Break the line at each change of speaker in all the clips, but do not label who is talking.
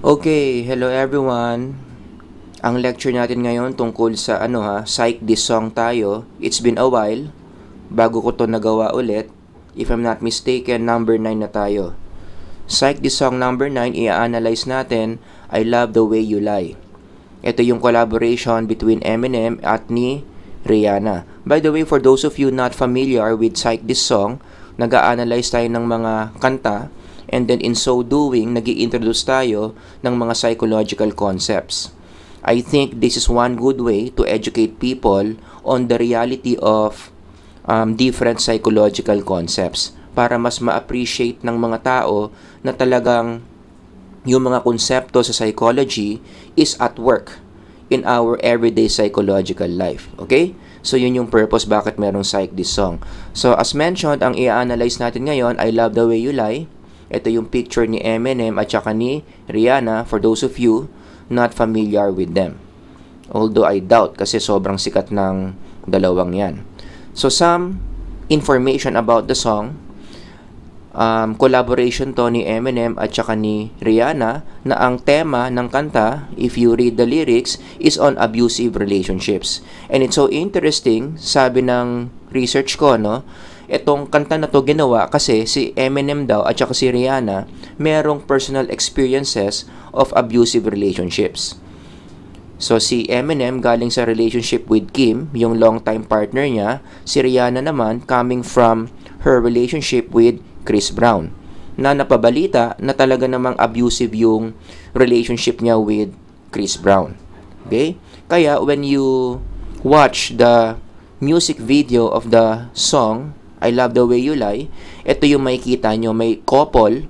Okay, hello everyone. Ang lecture natin ngayon tungkol sa Psych This Song tayo. It's been a while bago ko to nagawa ulit. If I'm not mistaken, number 9 na tayo. Psych This Song number 9, i-analyze natin I Love the Way You Lie. Ito yung collaboration between Eminem at ni Rihanna. By the way, for those of you not familiar with Psych This Song, nag-a-analyze tayo ng mga kanta. And then in so doing, nag-i-introduce tayo ng mga psychological concepts. I think this is one good way to educate people on the reality of different psychological concepts para mas ma-appreciate ng mga tao na talagang yung mga konsepto sa psychology is at work in our everyday psychological life. Okay? So yun yung purpose bakit merong Psych This Song. So as mentioned, ang i-analyze natin ngayon, I Love the Way You Lie. Ito yung picture ni Eminem at saka ni Rihanna for those of you not familiar with them. Although I doubt kasi sobrang sikat ng dalawang yan. So some information about the song. Collaboration to ni Eminem at saka ni Rihanna na ang tema ng kanta, if you read the lyrics, is on abusive relationships. And it's so interesting, sabi ng research ko, no? Itong kanta na to ginawa kasi si Eminem daw at saka si Rihanna merong personal experiences of abusive relationships. So si Eminem galing sa relationship with Kim, yung long-time partner niya. Si Rihanna naman coming from her relationship with Chris Brown, na napabalita na talaga namang abusive yung relationship niya with Chris Brown. Okay? Kaya when you watch the music video of the song I Love the Way You Lie, ito yung makikita nyo, may couple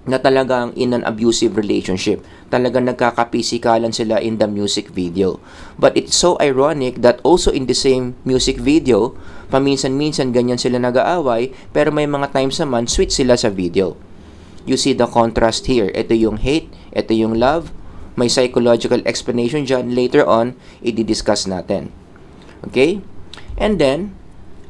na talagang in an abusive relationship. Talagang nagkakapisikalan sila in the music video. But it's so ironic that also in the same music video, paminsan-minsan ganyan sila nag-aaway, pero may mga times naman sweet sila sa video. You see the contrast here. Ito yung hate, ito yung love. May psychological explanation dyan. Later on, i-discuss natin. Okay? And then,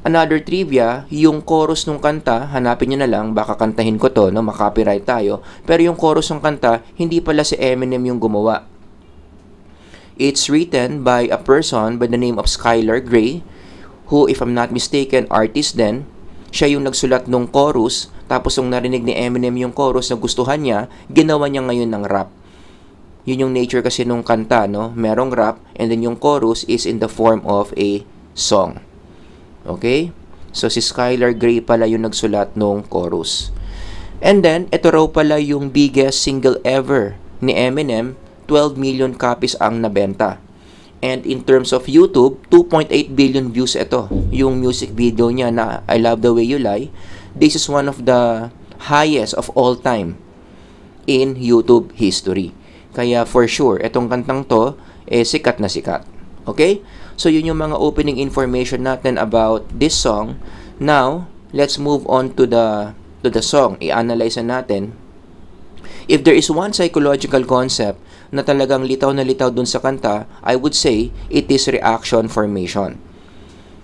another trivia, yung chorus ng kanta, hanapin nyo na lang, baka kantahin ko to, no, makopyright tayo. Pero yung chorus ng kanta, hindi pala si Eminem yung gumawa. It's written by a person by the name of Skylar Grey, who, if I'm not mistaken, artist din. Siya yung nagsulat ng chorus, tapos nung narinig ni Eminem yung chorus na gustuhan niya, ginawa niya ngayon ng rap. Yun yung nature kasi nung kanta, no? Merong rap, and then yung chorus is in the form of a song. Okay? So, si Skylar Grey pala yung nagsulat nung chorus. And then, ito raw pala yung biggest single ever ni Eminem. 12 million copies ang nabenta. And in terms of YouTube, 2.8 billion views ito. Yung music video niya na I Love the Way You Lie. This is one of the highest of all time in YouTube history. Kaya for sure, itong kantang to, sikat na sikat. Okay? So, yun yung mga opening information natin about this song. Now, let's move on to the song. I-analyze natin. If there is one psychological concept na talagang litaw na litaw dun sa kanta, I would say it is reaction formation.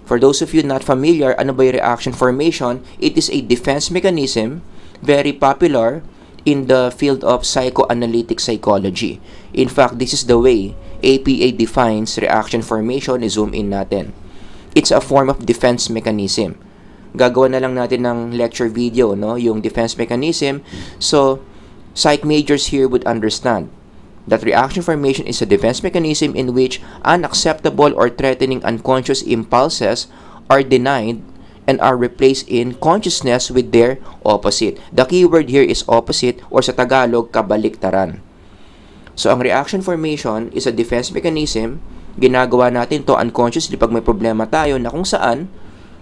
For those of you not familiar, ano ba yung reaction formation? It is a defense mechanism, very popular in the field of psychoanalytic psychology. In fact, this is the way APA defines reaction formation. I-zoom in natin. It's a form of defense mechanism. Gagawa na lang natin ng lecture video, no? Yung defense mechanism. So, psych majors here would understand that reaction formation is a defense mechanism in which unacceptable or threatening unconscious impulses are denied and are replaced in consciousness with their opposite. The keyword here is opposite, or sa Tagalog, kabaliktaran. So, ang reaction formation is a defense mechanism. Ginagawa natin to unconsciously pag may problema tayo na kung saan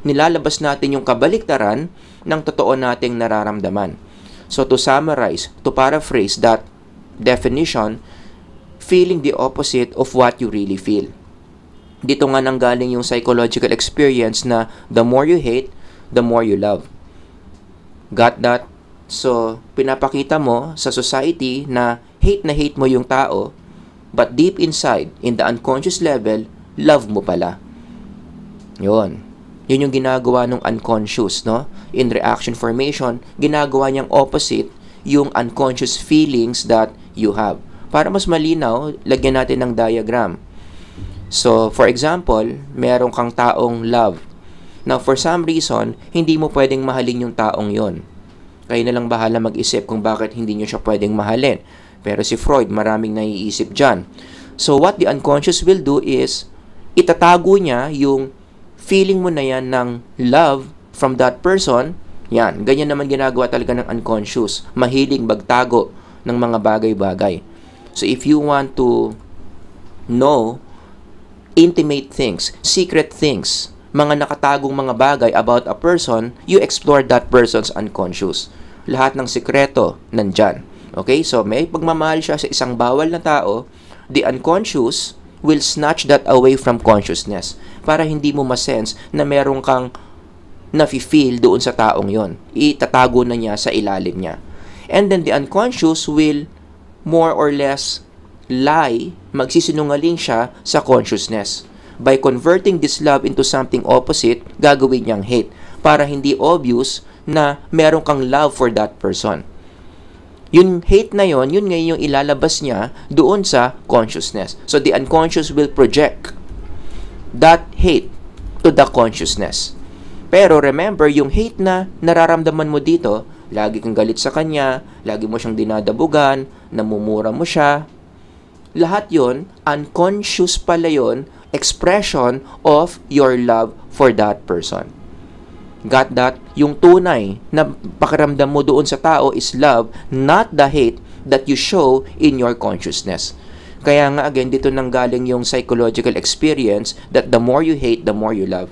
nilalabas natin yung kabaliktaran ng totoo nating nararamdaman. So, to summarize, to paraphrase that definition, feeling the opposite of what you really feel. Dito nga nanggaling yung psychological experience na the more you hate, the more you love. Got that? So, pinapakita mo sa society na hate mo yung tao, but deep inside, in the unconscious level, love mo pala. Yun. Yun yung ginagawa ng unconscious, no? In reaction formation, ginagawa niyang opposite yung unconscious feelings that you have. Para mas malinaw, lagyan natin ng diagram. So, for example, meron kang taong love. Now, for some reason, hindi mo pwedeng mahalin yung taong yon. Kayo na lang bahala mag-isip kung bakit hindi nyo siya pwedeng mahalin. Pero si Freud, maraming naiisip dyan. So, what the unconscious will do is, itatago niya yung feeling mo na yan ng love from that person. Yan, ganyan naman ginagawa talaga ng unconscious. Mahiling magtago ng mga bagay-bagay. So, if you want to know intimate things, secret things, mga nakatagong mga bagay about a person, you explore that person's unconscious. Lahat ng sikreto nandyan. Okay? So, may pagmamahal siya sa isang bawal na tao, the unconscious will snatch that away from consciousness para hindi mo masense na meron kang nafe-feel doon sa taong yon. Itatago na niya sa ilalim niya. And then the unconscious will more or less lie, magsisinungaling siya sa consciousness. By converting this love into something opposite, gagawin niyang hate para hindi obvious na meron kang love for that person. Yung hate na yon, yun ngayon yung ilalabas niya doon sa consciousness. So the unconscious will project that hate to the consciousness. Pero remember, yung hate na nararamdaman mo dito, lagi kang galit sa kanya, lagi mo siyang dinadabugan, namumura mo siya, lahat yon, unconscious pala yon, expression of your love for that person. Got that? Yung tunay na pakiramdam mo doon sa tao is love, not the hate that you show in your consciousness. Kaya nga again, dito nanggaling yung psychological experience that the more you hate, the more you love.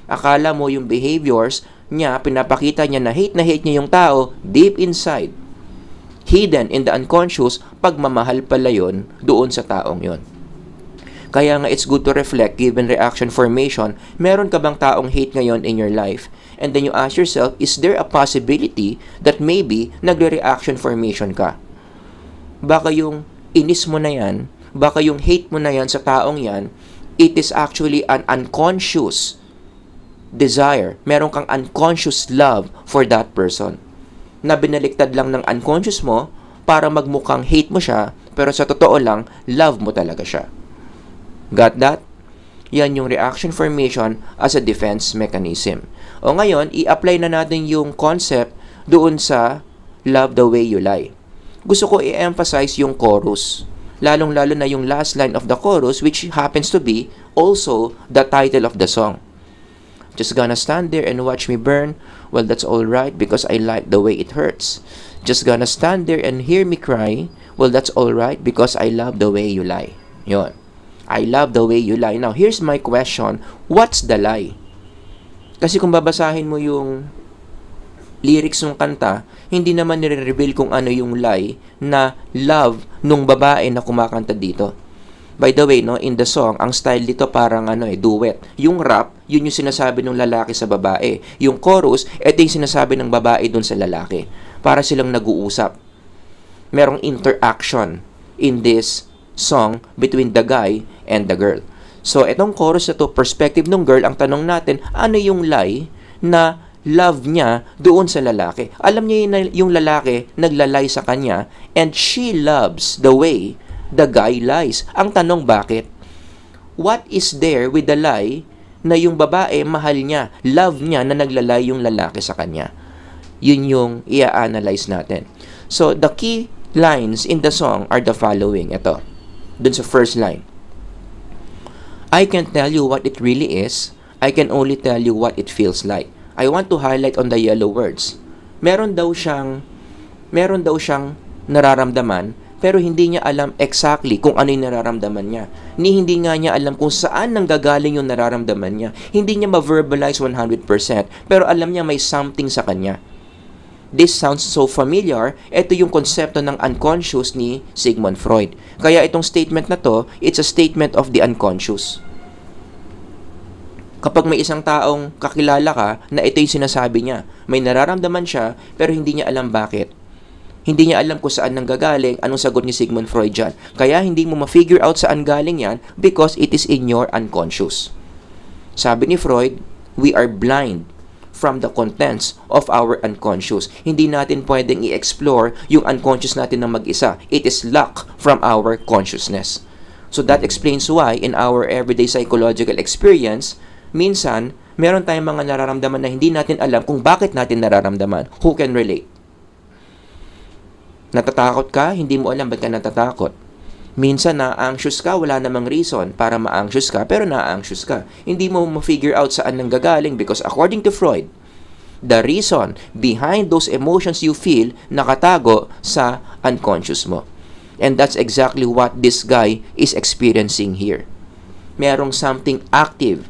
Akala mo yung behaviors niya, pinapakita niya na hate niya yung tao, deep inside, hidden in the unconscious, pagmamahal pala yun doon sa taong yon. Kaya nga it's good to reflect given reaction formation, meron ka bang taong hate ngayon in your life? And then you ask yourself, is there a possibility that maybe nagre-reaction formation ka? Baka yung inis mo na yan, baka yung hate mo na yan sa taong yan, it is actually an unconscious desire. Meron kang unconscious love for that person na binaliktad lang ng unconscious mo para magmukhang hate mo siya, pero sa totoo lang, love mo talaga siya. Got that? Yan yung reaction formation as a defense mechanism. O ngayon, i-apply na natin yung concept doon sa love the way you lie. Gusto ko i-emphasize yung chorus. Lalong-lalo na yung last line of the chorus, which happens to be also the title of the song. Just gonna stand there and watch me burn? Well, that's alright because I like the way it hurts. Just gonna stand there and hear me cry? Well, that's alright because I love the way you lie. Yon. I love the way you lie. Now, here's my question. What's the lie? Kasi kung babasahin mo yung lyrics ng kanta, hindi naman nire-reveal kung ano yung lie na love nung babae na kumakanta dito. By the way, no, in the song, ang style dito parang duet. Yung rap, yun yung sinasabi ng lalaki sa babae. Yung chorus, ito yung sinasabi ng babae dun sa lalaki. Para silang nag-uusap. Merong interaction in this song between the guy and the girl. So, itong chorus na to, perspective ng girl, ang tanong natin, ano yung lie na love niya doon sa lalaki? Alam niya yung lalaki naglalay sa kanya and she loves the way the guy lies. Ang tanong, bakit? What is there with the lie na yung babae mahal niya, love niya na naglalay yung lalaki sa kanya? Yun yung i-analyze natin. So, the key lines in the song are the following. Ito, dun sa first line. I can't tell you what it really is. I can only tell you what it feels like. I want to highlight on the yellow words. Meron daw siyang nararamdaman, pero hindi niya alam exactly kung ano yung nararamdaman niya. Hindi nga niya alam kung saan nanggagaling yung nararamdaman niya. Hindi niya ma-verbalize 100%, pero alam niya may something sa kanya. This sounds so familiar. Ito yung konsepto ng unconscious ni Sigmund Freud. Kaya itong statement na to, it's a statement of the unconscious. Kapag may isang taong kakilala ka na ito yung sinasabi niya, may nararamdaman siya pero hindi niya alam bakit. Hindi niya alam kung saan nanggagaling, anong sagot ni Sigmund Freud dyan. Kaya hindi mo ma-figure out saan galing yan because it is in your unconscious. Sabi ni Freud, we are blind from the contents of our unconscious. Hindi natin pwedeng i-explore yung unconscious natin ng mag-isa. It is locked from our consciousness. So that explains why in our everyday psychological experience, minsan, meron tayong mga nararamdaman na hindi natin alam kung bakit natin nararamdaman. Who can relate? Natatakot ka, hindi mo alam ba't ka natatakot. Minsan na-anxious ka, wala namang reason para ma-anxious ka, pero na-anxious ka. Hindi mo ma-figure out saan nanggagaling because according to Freud, the reason behind those emotions you feel nakatago sa unconscious mo. And that's exactly what this guy is experiencing here. Merong something active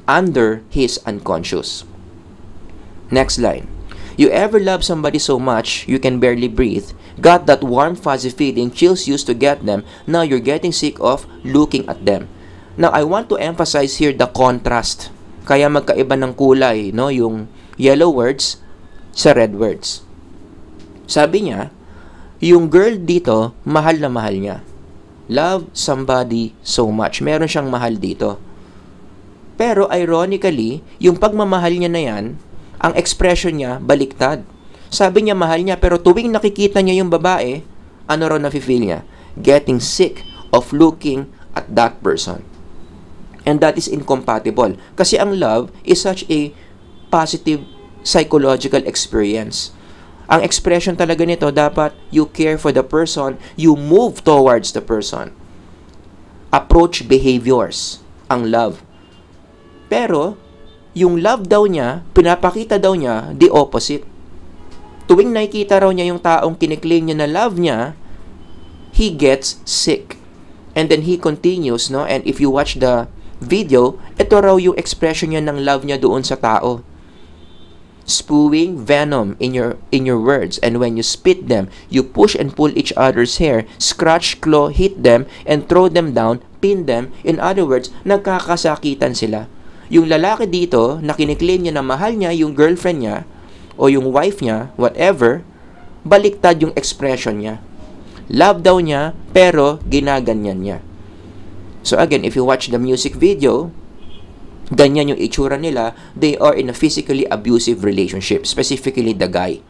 under his unconscious. Next line. You ever love somebody so much you can barely breathe? Got that warm fuzzy feeling, chills used to get them, now you're getting sick of looking at them. Now I want to emphasize here the contrast. Kaya magkaiba ng kulay, no, yung yellow words sa red words. Sabi niya, yung girl dito, mahal na mahal niya. Love somebody so much. Meron siyang mahal dito. Pero ironically, yung pagmamahal niya na yan, ang expression niya, baliktad. Sabi niya mahal niya, pero tuwing nakikita niya yung babae, ano raw nafe-feel niya? Getting sick of looking at that person. And that is incompatible. Kasi ang love is such a positive psychological experience. Ang expression talaga nito, dapat you care for the person, you move towards the person. Approach behaviors, ang love. Pero, yung love daw niya, pinapakita daw niya the opposite. Tuwing nakikita raw niya yung taong kiniklaim niya na love niya, he gets sick. And then he continues, no? And if you watch the video, ito raw yung expression niya ng love niya doon sa tao. Spewing venom in your words, and when you spit them, you push and pull each other's hair, scratch, claw, hit them, and throw them down, pin them. In other words, nagkakasakitan sila. Yung lalaki dito, na kiniklaim niya na mahal niya yung girlfriend niya, o yung wife niya, whatever, baliktad yung expression niya. Love daw niya, pero ginaganyan niya. So again, if you watch the music video, ganyan yung itsura nila, they are in a physically abusive relationship, specifically the guy.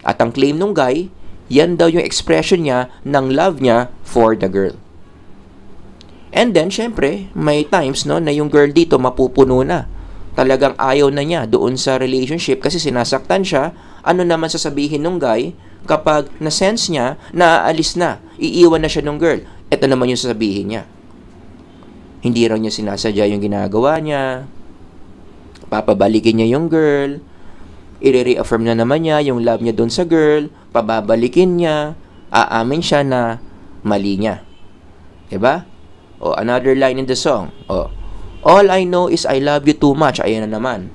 At ang claim ng guy, yan daw yung expression niya ng love niya for the girl. And then, syempre, may times no, na yung girl dito mapupuno na. Talagang ayaw na niya doon sa relationship kasi sinasaktan siya. Ano naman sasabihin ng guy kapag na-sense niya na aalis na, iiwan na siya ng girl? Ito naman yung sasabihin niya. Hindi raw niya sinasadya yung ginagawa niya. Papabalikin niya yung girl. I-reaffirm na naman niya yung love niya doon sa girl. Pababalikin niya. Aamin siya na mali niya. Diba? O, another line in the song. O, all I know is I love you too much. Ayan na naman.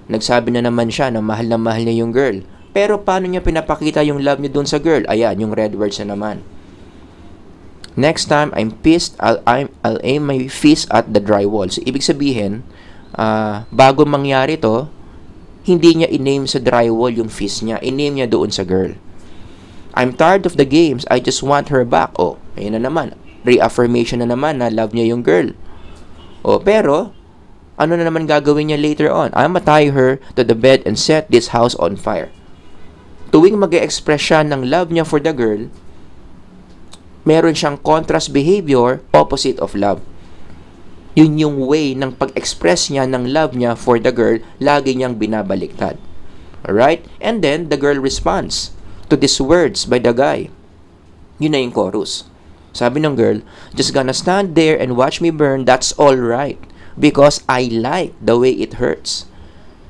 Nagsabi na naman siya na mahal niya yung girl. Pero paano niya pinapakita yung love niya doon sa girl? Ayan, yung red words na naman. Next time I'm pissed, I'll aim my fist at the drywall. So, ibig sabihin, bago mangyari to, hindi niya i-name sa drywall yung fist niya. I-name niya doon sa girl. I'm tired of the games. I just want her back. O, ayun na naman. Reaffirmation na naman na love niya yung girl. O, pero, ano na naman gagawin niya later on? I'ma tie her to the bed and set this house on fire. Tuwing mag-e-express siya ng love niya for the girl, meron siyang contrast behavior, opposite of love. Yun yung way ng pag-express niya ng love niya for the girl, lagi niyang binabaliktad. Alright? And then, the girl responds to these words by the guy. Yun na yung chorus. Sabi ng girl, just gonna stand there and watch me burn, that's alright. Because I like the way it hurts.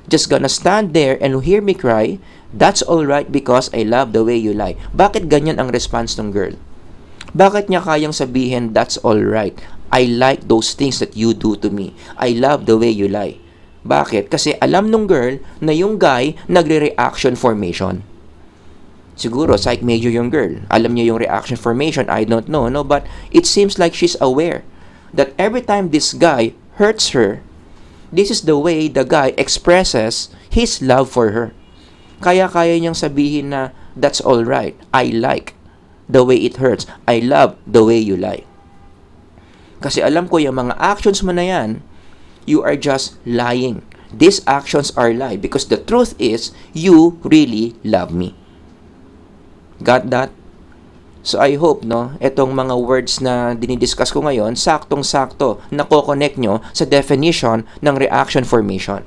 Just gonna stand there and hear me cry, that's alright because I love the way you lie. Bakit ganyan ang response ng girl? Bakit niya kayang sabihin, that's alright? I like those things that you do to me. I love the way you lie. Bakit? Kasi alam nung girl na yung guy nagre-reaction formation. Siguro, psych major yung girl. Alam niya yung reaction formation, I don't know, no? But it seems like she's aware that every time this guy hurts her, this is the way the guy expresses his love for her. Kaya niyang sabihin na, that's alright. I like the way it hurts. I love the way you lie. Kasi alam ko yung mga actions mo na yan, you are just lying. These actions are lie because the truth is, you really love me. Got that? So I hope, no, itong mga words na dinidiscuss ko ngayon, saktong-sakto, nako-connect nyo sa definition ng reaction formation.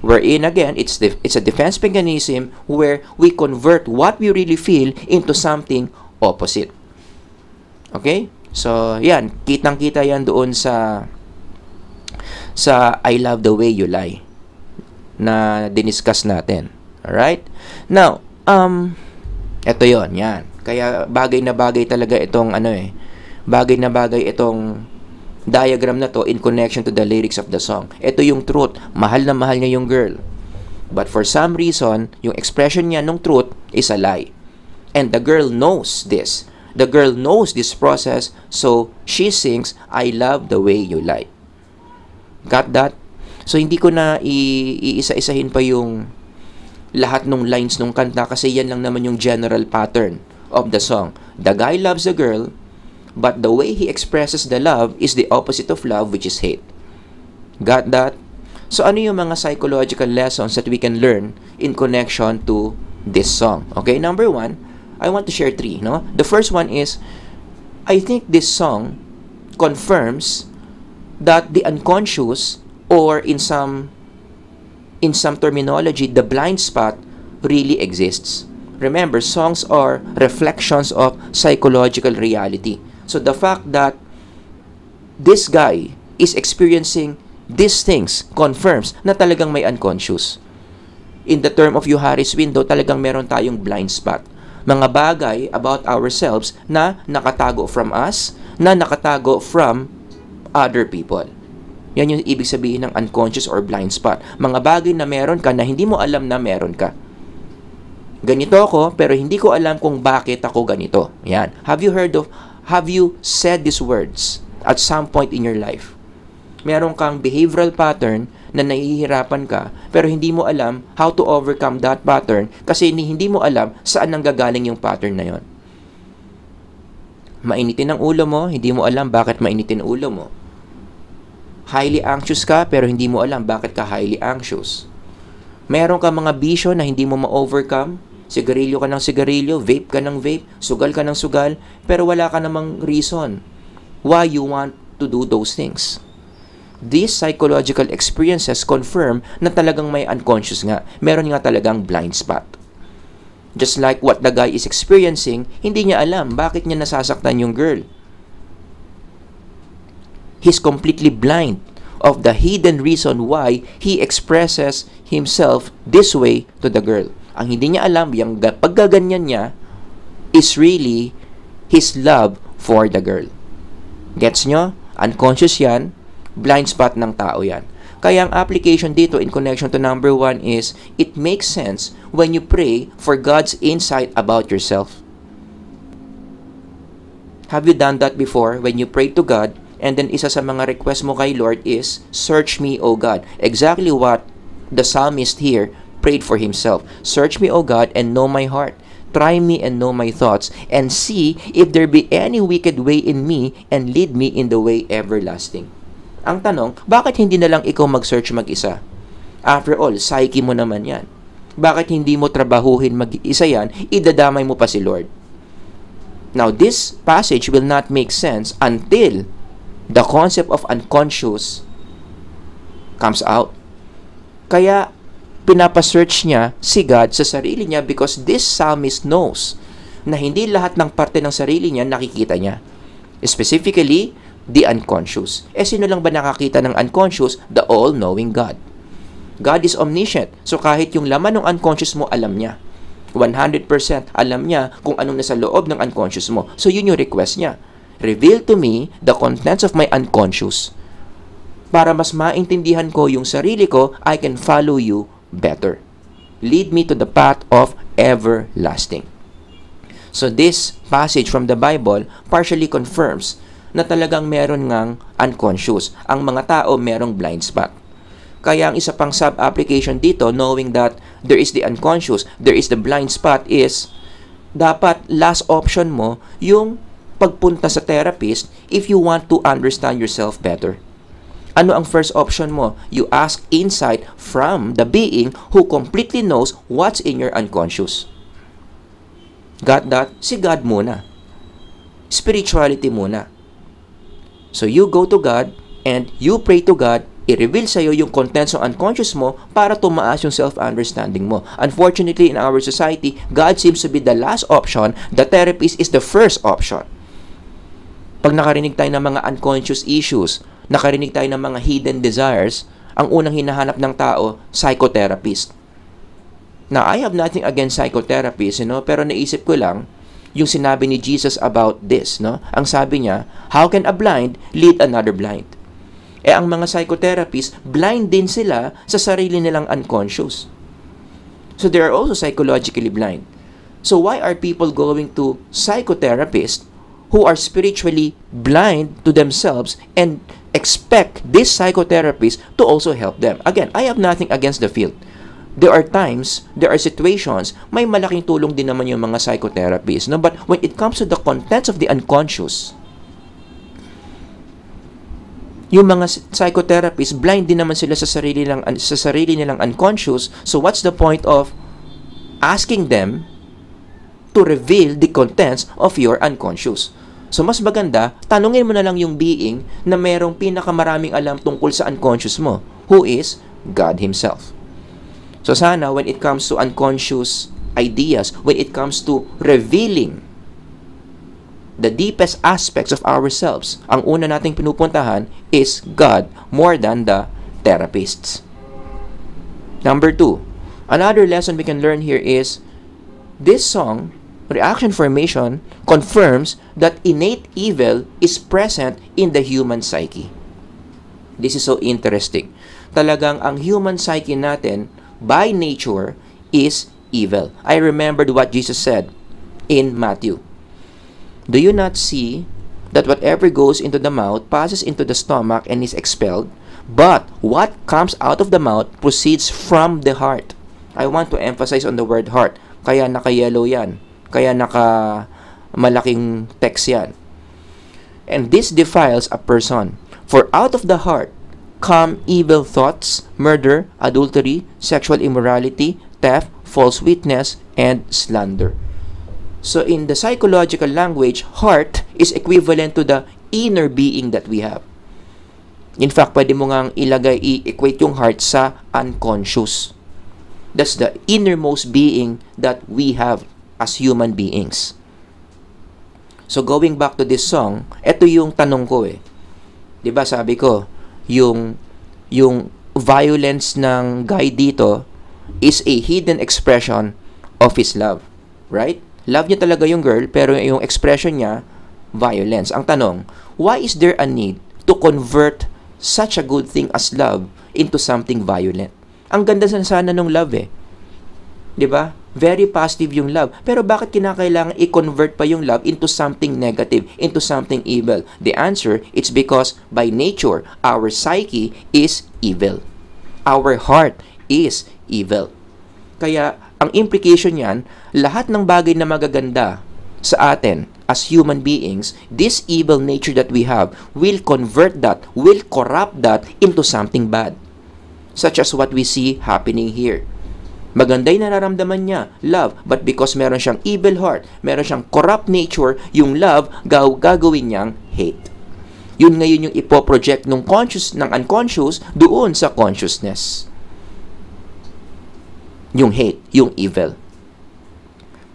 Wherein, again, it's a defense mechanism where we convert what we really feel into something opposite. Okay? So, yan. Kitang-kita yan doon sa I love the way you lie na diniscuss natin. Alright? Now, eto yon, yan. Kaya bagay na bagay talaga itong bagay na bagay itong diagram na to in connection to the lyrics of the song. Ito yung truth. Mahal na mahal niya yung girl. But for some reason, yung expression niya ng truth is a lie. And the girl knows this. The girl knows this process, so she sings, I love the way you lie. Got that? So, hindi ko na iisa-isahin pa yung lahat ng lines ng kanta kasi yan lang naman yung general pattern of the song. The guy loves the girl, but the way he expresses the love is the opposite of love, which is hate. Got that? So, ano yung mga psychological lessons that we can learn in connection to this song? Okay, number 1, I want to share 3, no? The first one is, I think this song confirms that the unconscious, or in some terminology, the blind spot really exists. Remember, songs are reflections of psychological reality. So the fact that this guy is experiencing these things confirms na talagang may unconscious. In the term of Johari's window, talagang meron tayong blind spot. Mga bagay about ourselves na nakatago from us, na nakatago from other people. Yan yung ibig sabihin ng unconscious or blind spot. Mga bagay na meron ka na hindi mo alam na meron ka. Ganito ako, pero hindi ko alam kung bakit ako ganito. Yan. Have you said these words at some point in your life? Meron kang behavioral pattern na nahihirapan ka, pero hindi mo alam how to overcome that pattern kasi hindi mo alam saan nanggagaling yung pattern na yon. Mainitin ang ulo mo, hindi mo alam bakit mainitin ang ulo mo. Highly anxious ka, pero hindi mo alam bakit ka highly anxious. Meron ka mga bisyo na hindi mo ma-overcome. Sigarilyo ka ng sigarilyo, vape ka ng vape, sugal ka ng sugal, pero wala ka namang reason why you want to do those things. These psychological experiences confirm na talagang may unconscious nga. Meron nga talagang blind spot. Just like what the guy is experiencing, hindi niya alam bakit niya nasasaktan yung girl. He's completely blind of the hidden reason why he expresses himself this way to the girl. Ang hindi niya alam, yung paggaganyan niya is really his love for the girl. Gets nyo? Unconscious yan, blind spot ng tao yan. Kaya ang application dito in connection to number 1 is, it makes sense when you pray for God's insight about yourself. Have you done that before when you pray to God and then isa sa mga request mo kay Lord is, search me, O God. Exactly what the psalmist here prayed for himself. Search me, O God, and know my heart. Try me and know my thoughts, and see if there be any wicked way in me, and lead me in the way everlasting. Ang tanong, bakit hindi na lang ikaw mag-search mag-isa? After all, psyche mo naman yan. Bakit hindi mo trabahuhin mag-isa yan, idadamay mo pa si Lord? Now, this passage will not make sense until the concept of unconscious comes out. Kaya, pinapasearch niya si God sa sarili niya because this psalmist knows na hindi lahat ng parte ng sarili niya nakikita niya. Specifically, the unconscious. Sino lang ba nakakita ng unconscious? The all-knowing God. God is omniscient. So kahit yung laman ng unconscious mo, alam niya. 100% alam niya kung anong nasa loob ng unconscious mo. So yun yung request niya. Reveal to me the contents of my unconscious. Para mas maintindihan ko yung sarili ko, I can follow you better. Lead me to the path of everlasting. So this passage from the Bible partially confirms na talagang meron ngang unconscious. Ang mga tao merong blind spot. Kaya ang isa pang sub-application dito, knowing that there is the unconscious, there is the blind spot, is dapat last option mo yung pagpunta sa therapist if you want to understand yourself better. Ano ang first option mo? You ask insight from the being who completely knows what's in your unconscious. Got that? Si God muna. Spirituality muna. So you go to God and you pray to God, i-reveal sa'yo yung contents ng unconscious mo para tumaas yung self-understanding mo. Unfortunately, in our society, God seems to be the last option. The therapist is the first option. Pag nakarinig tayo ng mga unconscious issues, nakarinig tayo ng mga hidden desires, ang unang hinahanap ng tao, psychotherapist. Now, I have nothing against psychotherapists, pero naisip ko lang, yung sinabi ni Jesus about this, Ang sabi niya, how can a blind lead another blind? Ang mga psychotherapists, blind din sila sa sarili nilang unconscious. So they are also psychologically blind. So why are people going to psychotherapists who are spiritually blind to themselves and expect this psychotherapist to also help them? Again, I have nothing against the field. There are times, there are situations, may malaking tulong din naman yung mga psychotherapists. But when it comes to the contents of the unconscious, yung mga psychotherapists, blind din naman sila sa sarili nilang unconscious. So what's the point of asking them to reveal the contents of your unconscious? So mas maganda, tanungin mo na lang yung being na merong pinakamaraming alam tungkol sa unconscious mo, who is God Himself. So sana when it comes to unconscious ideas, when it comes to revealing the deepest aspects of ourselves, ang una nating pinupuntahan is God more than the therapists. Number 2, another lesson we can learn here is this song, Reaction Formation, confirms that innate evil is present in the human psyche. This is so interesting. Talagang ang human psyche natin, by nature, is evil. I remembered what Jesus said in Matthew. Do you not see that whatever goes into the mouth passes into the stomach and is expelled? But what comes out of the mouth proceeds from the heart. I want to emphasize on the word heart. Kaya naka-yellow yan. Kaya naka-malaking text yan. And this defiles a person. For out of the heart come evil thoughts, murder, adultery, sexual immorality, theft, false witness, and slander. So in the psychological language, heart is equivalent to the inner being that we have. In fact, pwede mo ngang i-equate yung heart sa unconscious. That's the innermost being that we have as human beings. So going back to this song, ito yung tanong ko eh. 'Di ba sabi ko, yung violence ng guy dito is a hidden expression of his love, right? Love niya talaga yung girl, pero yung expression niya, violence. Ang tanong, why is there a need to convert such a good thing as love into something violent? Ang ganda sana nung love eh. 'Di ba? Very positive yung love. Pero bakit kinakailangan i-convert pa yung love into something negative, into something evil? The answer, it's because by nature, our psyche is evil. Our heart is evil. Kaya, ang implication niyan, lahat ng bagay na magaganda sa atin as human beings, this evil nature that we have will convert that, will corrupt that into something bad. Such as what we see happening here. Maganda yung nararamdaman niya, love, but because meron siyang evil heart, meron siyang corrupt nature, yung love, gagawin niyang hate. Yun ngayon yung ipoproject ng unconscious doon sa consciousness. Yung hate, yung evil.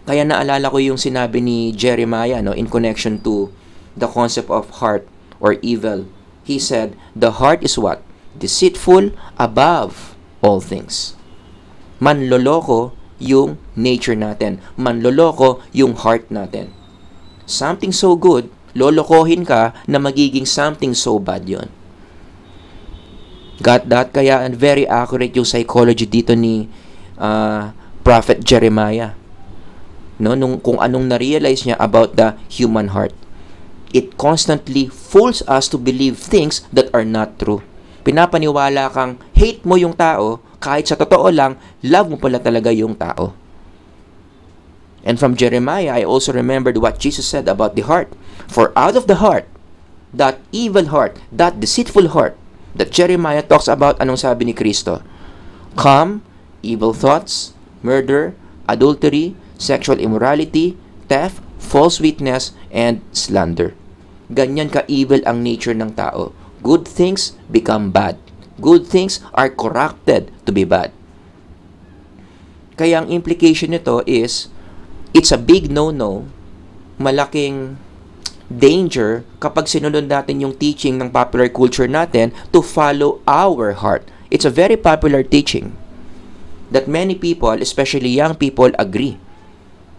Kaya naalala ko yung sinabi ni Jeremiah in connection to the concept of heart or evil. He said, the heart is what? Deceitful above all things. Manloloko yung nature natin. Manloloko yung heart natin. Something so good, lolokohin ka na magiging something so bad yon. Got that? Kaya very accurate yung psychology dito ni Prophet Jeremiah. Kung anong na-realize niya about the human heart. It constantly fools us to believe things that are not true. Pinapaniwala kang hate mo yung tao, kahit sa totoo lang, love mo pala talaga yung tao. And from Jeremiah, I also remembered what Jesus said about the heart. For out of the heart, that evil heart, that deceitful heart, that Jeremiah talks about, anong sabi ni Kristo? Come, evil thoughts, murder, adultery, sexual immorality, theft, false witness, and slander. Ganyan ka-evil ang nature ng tao. Good things become bad. Good things are corrupted to be bad. Kaya ang implication nito is, it's a big no-no, malaking danger kapag sinunod natin yung teaching ng popular culture natin to follow our heart. It's a very popular teaching that many people, especially young people, agree.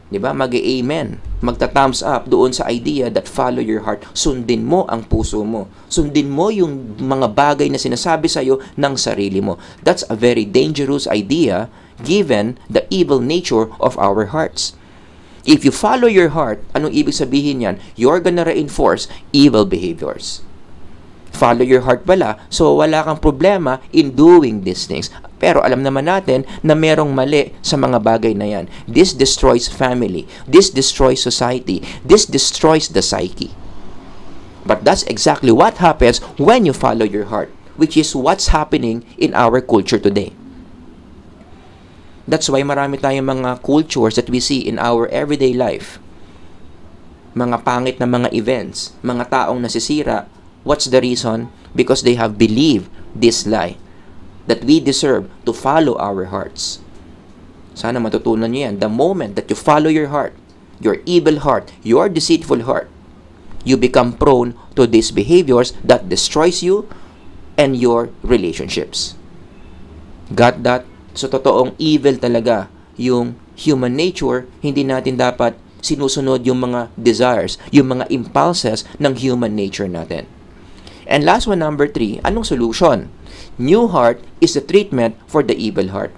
Diba? Mag-amen. Magta-thumbs up doon sa idea that follow your heart. Sundin mo ang puso mo. Sundin mo yung mga bagay na sinasabi sa'yo ng sarili mo. That's a very dangerous idea given the evil nature of our hearts. If you follow your heart, anong ibig sabihin yan? You're gonna reinforce evil behaviors. Follow your heart pala, so wala kang problema in doing these things. Pero alam naman natin na merong mali sa mga bagay na yan. This destroys family. This destroys society. This destroys the psyche. But that's exactly what happens when you follow your heart, which is what's happening in our culture today. That's why marami tayong mga cultures that we see in our everyday life. Mga pangit na mga events, mga taong nasisira. What's the reason? Because they have believed this lie that we deserve to follow our hearts. Sana matutunan nyo yan. The moment that you follow your heart, your evil heart, your deceitful heart, you become prone to these behaviors that destroys you and your relationships. Got that? So, totoong evil talaga yung human nature. Hindi natin dapat sinusunod yung mga desires, yung mga impulses ng human nature natin. And last one, number 3, anong solution? New heart is the treatment for the evil heart.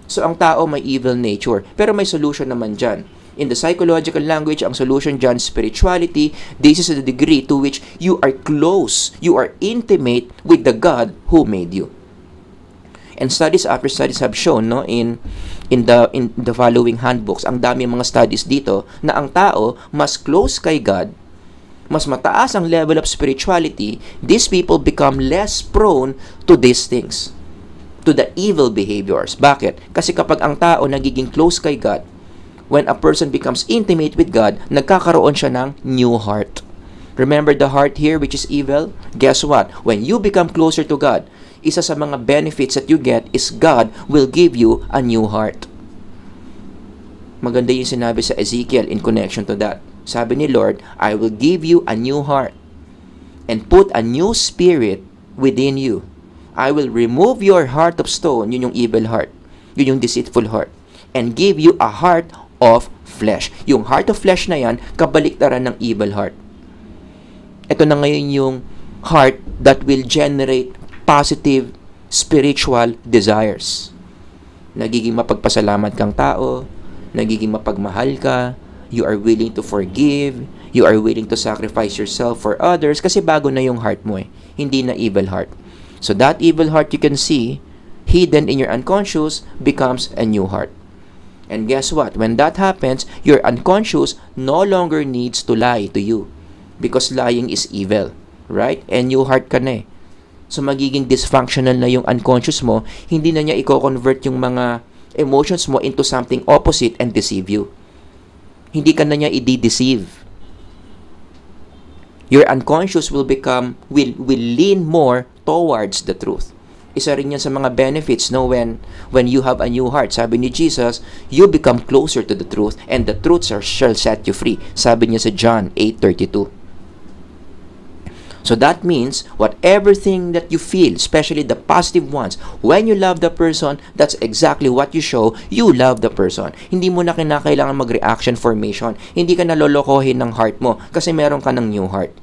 So, ang tao may evil nature, pero may solution naman dyan. In the psychological language, ang solution dyan, spirituality. This is the degree to which you are close, you are intimate with the God who made you. And studies after studies have shown, no, in the following handbooks, ang dami mga studies dito na ang tao mas close kay God, mas mataas ang level of spirituality, these people become less prone to these things, to the evil behaviors. Bakit? Kasi kapag ang tao nagiging close kay God, when a person becomes intimate with God, nagkakaroon siya ng new heart. Remember the heart here, which is evil? Guess what? When you become closer to God, isa sa mga benefits that you get is God will give you a new heart. Maganda yung sinabi sa Ezekiel in connection to that. Sabi ni Lord, I will give you a new heart and put a new spirit within you. I will remove your heart of stone, yun yung evil heart, yun yung deceitful heart, and give you a heart of flesh. Yung heart of flesh na yan, kabaliktaran ng evil heart. Ito na ngayon yung heart that will generate positive spiritual desires. Nagiging mapagpasalamat kang tao, nagiging mapagmahal ka, you are willing to forgive, you are willing to sacrifice yourself for others kasi bago na yung heart mo hindi na evil heart. So that evil heart you can see, hidden in your unconscious, becomes a new heart. And guess what? When that happens, your unconscious no longer needs to lie to you because lying is evil, right? And new heart ka na So, magiging dysfunctional na yung unconscious mo, hindi na niya i-convert yung mga emotions mo into something opposite and deceive you. Hindi ka na niya i-deceive. Your unconscious will lean more towards the truth. Isa rin yan sa mga benefits, no, when you have a new heart. Sabi ni Jesus, you become closer to the truth and the truth shall set you free. Sabi niya sa John 8:32. So that means, whatever thing that you feel, especially the positive ones, when you love the person, that's exactly what you show, you love the person. Hindi mo na kinakailangan mag-reaction formation. Hindi ka nalolokohin ng heart mo kasi meron ka ng new heart.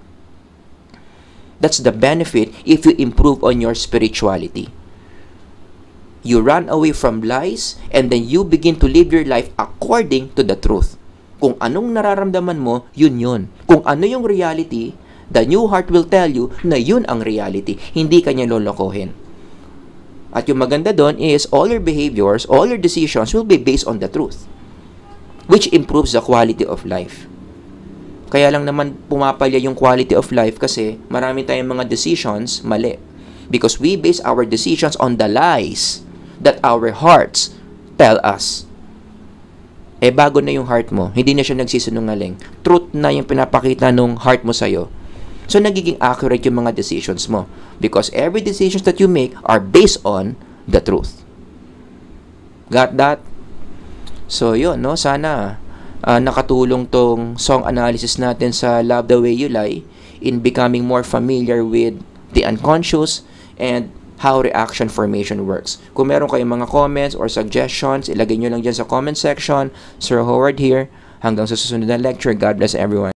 That's the benefit if you improve on your spirituality. You run away from lies and then you begin to live your life according to the truth. Kung anong nararamdaman mo, yun. Kung ano yung reality, the new heart will tell you na yun ang reality. Hindi ka niya lolokohin. At yung maganda doon is all your behaviors, all your decisions will be based on the truth, which improves the quality of life. Kaya lang naman pumapalya yung quality of life kasi marami tayong mga decisions mali. Because we base our decisions on the lies that our hearts tell us. Bago na yung heart mo. Hindi na siya nagsisinungaling. Truth na yung pinapakita nung heart mo sa'yo. So, nagiging accurate yung mga decisions mo. Because every decisions that you make are based on the truth. Got that? So, yun, no? Sana nakatulong tong song analysis natin sa Love the Way You Lie in becoming more familiar with the unconscious and how reaction formation works. Kung meron kayong mga comments or suggestions, ilagay nyo lang dyan sa comment section. Sir Howard here. Hanggang sa susunod na lecture. God bless everyone.